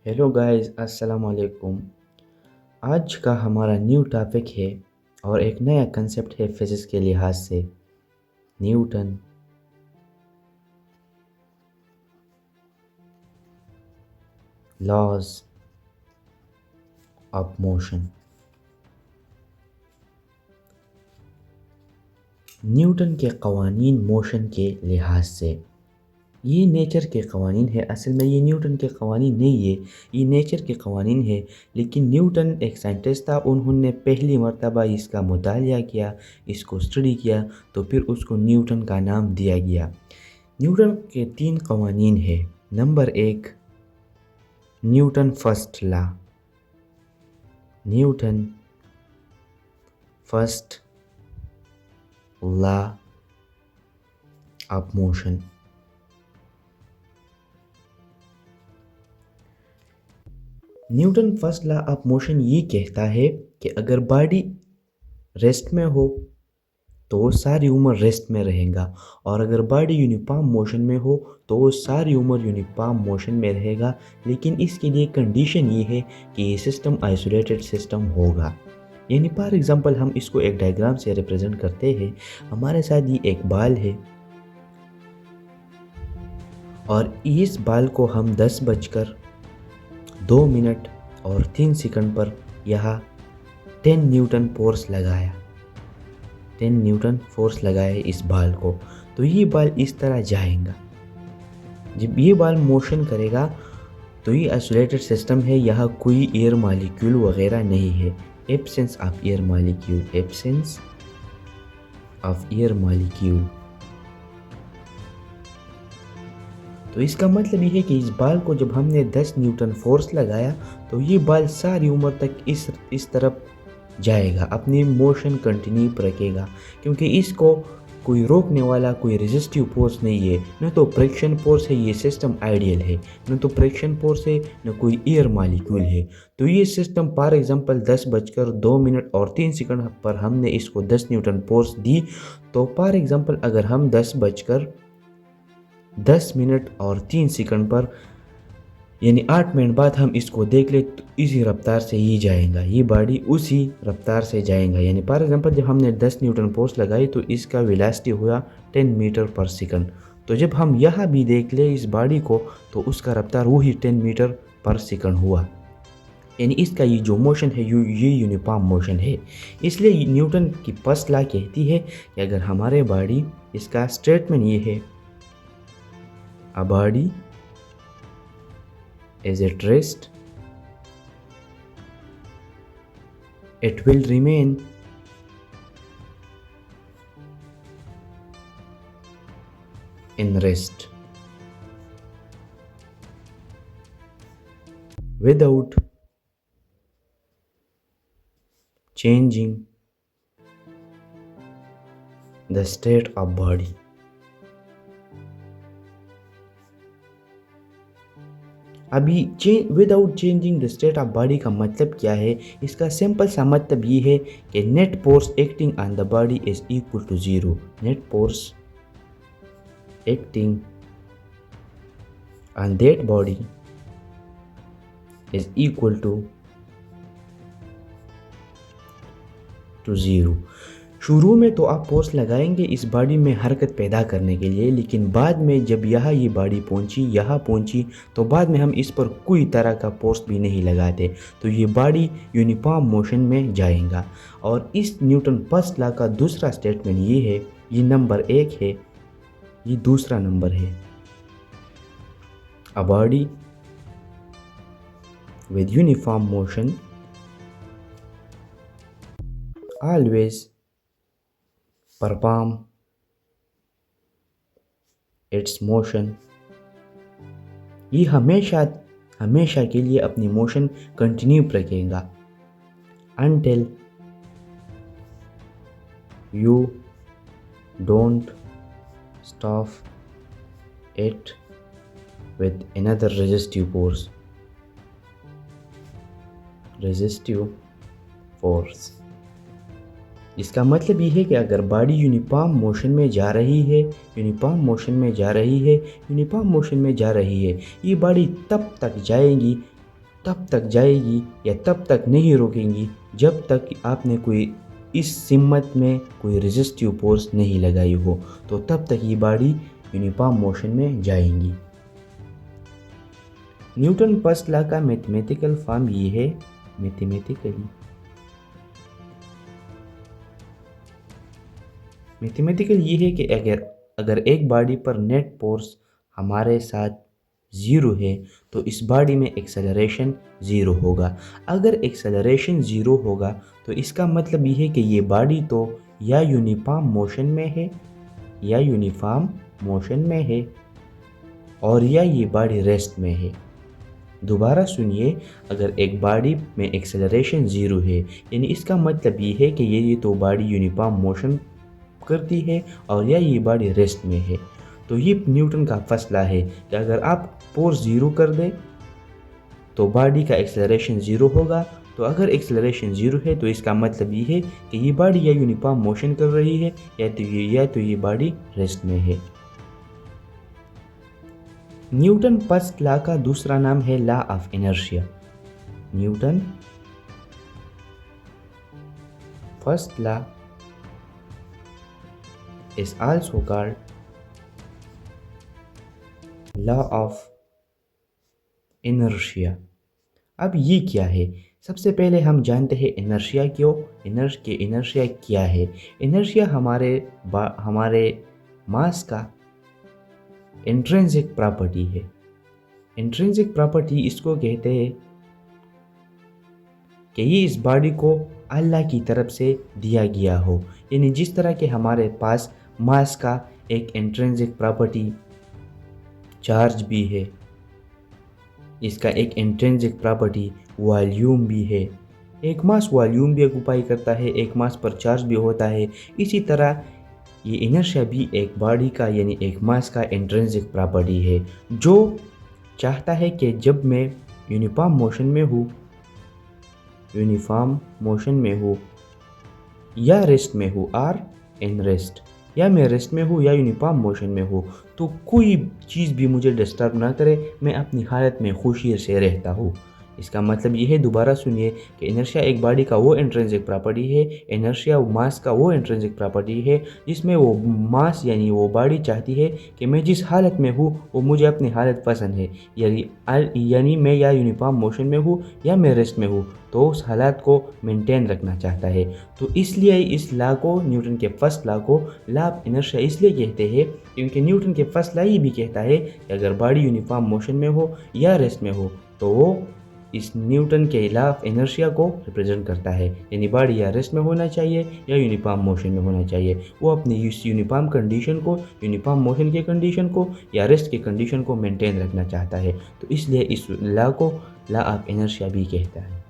Hello guys, अस्सलाम वालेकुम। आज का हमारा न्यू टॉपिक है और एक नया कंसेप्ट है फिजिक्स के लिहाज से। Newton laws of motion. Newton के कवानीन मोशन के लिहाज से। ये नेचर के कवानीन है। असल में ये न्यूटन के कवानीन नहीं है, ये नेचर के कवानीन है। लेकिन न्यूटन एक साइंटिस्ट था, उन्होंने पहली मर्तबा इसका मुतालिया किया, इसको स्टडी किया, तो फिर उसको न्यूटन का नाम दिया गया। न्यूटन के 3 कवानीन है। Number 1, Newton first law. Newton first law of motion. Newton first law of motion ये कहता है कि अगर बॉडी रेस्ट में हो तो वो सारी उम्र रेस्ट में रहेगा, और अगर बॉडी यूनिफॉर्म मोशन में हो तो वो सारी उम्र यूनिफॉर्म मोशन में रहेगा। लेकिन इसके लिए कंडीशन ये है कि ये सिस्टम आइसोलेटेड सिस्टम होगा। यानी फॉर एग्जांपल हम इसको एक डायग्राम से रिप्रेजेंट करते हैं। हमारे साथ ये एक बाल है और इस बाल को हम 10:02 पर यहाँ 10 न्यूटन फोर्स लगाया। 10 न्यूटन फोर्स लगाए इस बाल को, तो ये बाल इस तरह जाएगा। जब ये बाल मोशन करेगा तो ये आइसोलेटेड सिस्टम है, यहाँ कोई एयर मॉलिक्यूल वगैरह नहीं है। Absence of air molecule, absence of air molecule. तो इसका मतलब ये है कि इस बाल को जब हमने 10 न्यूटन फोर्स लगाया तो ये बाल सारी उम्र तक इस तरफ जाएगा, अपनी मोशन कंटिन्यू रखेगा, क्योंकि इसको कोई रोकने वाला कोई रेजिस्टिव फोर्स नहीं है। न तो फ्रिक्शन फोर्स है, ये सिस्टम आइडियल है, न तो फ्रिक्शन फोर्स है, न कोई एयर मॉलिक्यूल है। तो ये सिस्टम फॉर एग्जांपल 10:02 पर हमने इसको 10 न्यूटन फोर्स दी, तो फॉर एग्जांपल अगर हम 10:10 पर यानी 8 मिनट बाद हम इसको देख ले तो इसी रफ्तार से ही जाएगा, ये बॉडी उसी रफ्तार से जाएगा। यानी फॉर एग्जांपल जब हमने 10 न्यूटन फोर्स लगाई तो इसका वेलोसिटी हुआ 10 मीटर पर सेकंड। तो जब हम यहाँ भी देख ले इस बॉडी को तो उसका रफ्तार वही 10 मीटर पर सेकंड हुआ। यानी इसका ये जो मोशन है ये यूनिफॉर्म मोशन है। इसलिए न्यूटन की फर्स्ट लॉ कहती है कि अगर हमारे बॉडी, इसका स्टेटमेंट ये है, a body is at rest, it will remain in rest without changing the state of body. अभी without changing the state of body का मतलब क्या है? इसका सिंपल सा मतलब ये है कि net force acting on the body is equal to 0। Net force acting on that body is equal to 0। शुरू में तो आप फोर्स लगाएंगे इस बॉडी में हरकत पैदा करने के लिए, लेकिन बाद में जब यहाँ ये बॉडी पहुँची, यहाँ पहुँची, तो बाद में हम इस पर कोई तरह का फोर्स भी नहीं लगाते, तो ये बॉडी यूनिफॉर्म मोशन में जाएगा। और इस न्यूटन फर्स्ट लॉ का दूसरा स्टेटमेंट ये है, ये नंबर 1 है, ये दूसरा नंबर है, a body with uniform motion always perform its motion। ये हमेशा के लिए अपनी मोशन कंटिन्यू रखेगा until you don't stop it with another resistive force। इसका मतलब ये है कि अगर बॉडी यूनिफॉर्म मोशन में जा रही है, ये बॉडी तब तक जाएगी तब तक जाएगी या तब तक नहीं रुकेंगी जब तक कि आपने कोई इस सिमत में कोई रेजिस्टिव फोर्स नहीं लगाई हो, तो तब तक ये बॉडी यूनिफॉर्म मोशन में जाएंगी। न्यूटन फर्स्ट लॉ का मैथमेटिकल फॉर्म ये है, मैथमेटिकल ये है कि अगर एक बॉडी पर नेट फोर्स हमारे साथ ज़ीरो है तो इस बॉडी में एक्सेलरेशन ज़ीरो होगा। अगर एक्सेलरेशन ज़ीरो होगा तो इसका मतलब ये है कि ये बॉडी तो या यूनिफॉर्म मोशन में है और या ये बॉडी रेस्ट में है। दोबारा सुनिए, अगर एक बॉडी में एक्सेलरेशन ज़ीरो है यानी इसका मतलब ये है कि ये तो बॉडी यूनिफॉर्म मोशन करती है और या ये बॉडी रेस्ट में है। तो ये न्यूटन का फर्स्ट लॉ है कि अगर आप फोर्स ज़ीरो कर दें तो बॉडी का एक्सेलरेशन ज़ीरो होगा। तो अगर एक्सेलरेशन ज़ीरो है तो इसका मतलब ये है कि ये बॉडी या यूनिफॉर्म मोशन कर रही है या तो ये बॉडी रेस्ट में है। न्यूटन फर्स्ट लॉ का दूसरा नाम है law of inertia. Newton first law is also called law of inertia। अब ये क्या है? सबसे पहले हम जानते हैं इनर्शिया इनर्शिया क्या है। इनर्शिया हमारे मास का इंट्रिंसिक प्रॉपर्टी है। इंट्रिंसिक प्रॉपर्टी इसको कहते हैं कि ये इस बॉडी को अल्लाह की तरफ से दिया गया हो, यानी जिस तरह के हमारे पास मास का एक इंट्रिंसिक प्रॉपर्टी चार्ज भी है, इसका एक इंट्रिंसिक प्रॉपर्टी वॉल्यूम भी है। एक मास वॉल्यूम भी ऑक्यूपाई करता है, एक मास पर चार्ज भी होता है। इसी तरह ये इनर्शिया भी एक बॉडी का यानी एक मास का इंट्रिंसिक प्रॉपर्टी है जो चाहता है कि जब मैं यूनिफॉर्म मोशन में हूँ या रेस्ट में हूँ और इन रेस्ट, या मैं रेस्ट में हूँ या यूनिफॉर्म मोशन में हूँ, तो कोई चीज़ भी मुझे डिस्टर्ब ना करे, मैं अपनी हालत में खुशी से रहता हूँ। इसका मतलब ये है, दोबारा सुनिए, कि इनर्शिया एक बॉडी का वो इंट्रिंसिक प्रॉपर्टी है, इनर्शिया मास का वो इंट्रिंसिक प्रॉपर्टी है जिसमें वो मास यानी वो बॉडी चाहती है कि मैं जिस हालत में हूँ वो मुझे अपनी हालत पसंद है, यानी मैं या यूनिफॉर्म मोशन में हूँ या मैं रेस्ट में हूँ, तो उस हालात को मेंटेन रखना चाहता है। तो इसलिए इस लॉ को, न्यूटन के फर्स्ट लॉ को लॉ ऑफ इनर्शिया इसलिए कहते हैं क्योंकि न्यूटन के फर्स्ट लॉ ये भी कहता है कि अगर बॉडी यूनिफॉर्म मोशन में हो या रेस्ट में हो तो वो इस न्यूटन के लॉ ऑफ इनर्शिया को रिप्रेजेंट करता है, यानी बॉडी या रेस्ट में होना चाहिए या यूनिफॉर्म मोशन में होना चाहिए। वो अपनी इस यूनिफॉर्म कंडीशन को, यूनिफॉर्म मोशन के कंडीशन को या रेस्ट के कंडीशन को मेंटेन रखना चाहता है। तो इसलिए इस लॉ को लॉ ऑफ इनर्शिया भी कहता है।